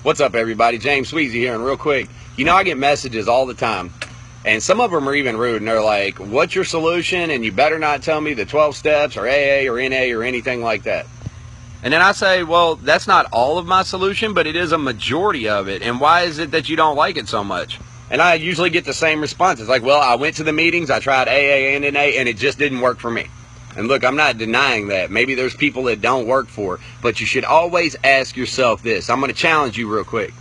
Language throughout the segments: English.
What's up, everybody? James Sweezy here, and real quick, I get messages all the time, and some of them are even rude, and they're like, what's your solution? And you better not tell me the 12 steps or AA or NA or anything like that. And then I say, well, that's not all of my solution, but it is a majority of it, and why is it that you don't like it so much? And I usually get the same response. It's like, well, I went to the meetings, I tried AA and NA, and it just didn't work for me. And look, I'm not denying that. Maybe there's people that don't work for, but you should always ask yourself this. I'm going to challenge you real quick.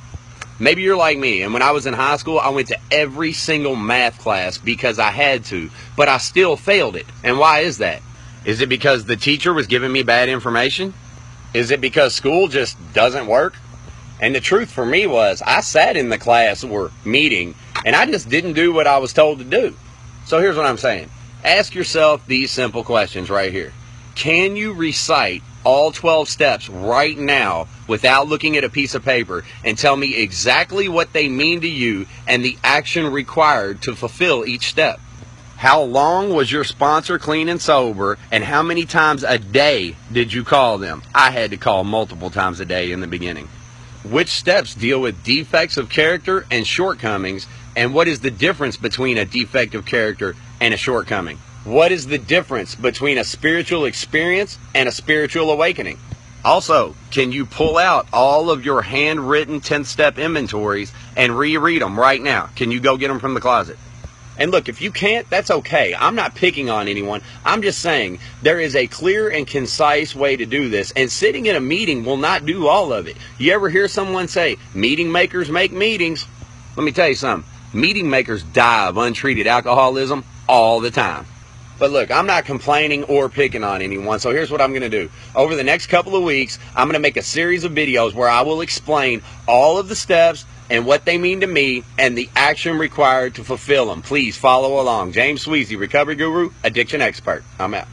Maybe you're like me, and when I was in high school, I went to every single math class because I had to, but I still failed it. And why is that? Is it because the teacher was giving me bad information? Is it because school just doesn't work? And the truth for me was, I sat in the class or meeting, and I just didn't do what I was told to do. So here's what I'm saying. Ask yourself these simple questions right here. Can you recite all 12 steps right now without looking at a piece of paper and tell me exactly what they mean to you and the action required to fulfill each step? How long was your sponsor clean and sober, and how many times a day did you call them? I had to call multiple times a day in the beginning. Which steps deal with defects of character and shortcomings, and what is the difference between a defect of character and a shortcoming? What is the difference between a spiritual experience and a spiritual awakening? Also, can you pull out all of your handwritten 10-step inventories and reread them right now? Can you go get them from the closet? And look, if you can't, that's okay. I'm not picking on anyone. I'm just saying there is a clear and concise way to do this, and sitting in a meeting will not do all of it. You ever hear someone say, meeting makers make meetings? Let me tell you something. Meeting makers die of untreated alcoholism all the time. But look, I'm not complaining or picking on anyone, so here's what I'm going to do. Over the next couple of weeks, I'm going to make a series of videos where I will explain all of the steps and what they mean to me and the action required to fulfill them. Please follow along. James Sweezy, Recovery Guru, Addiction Expert. I'm out.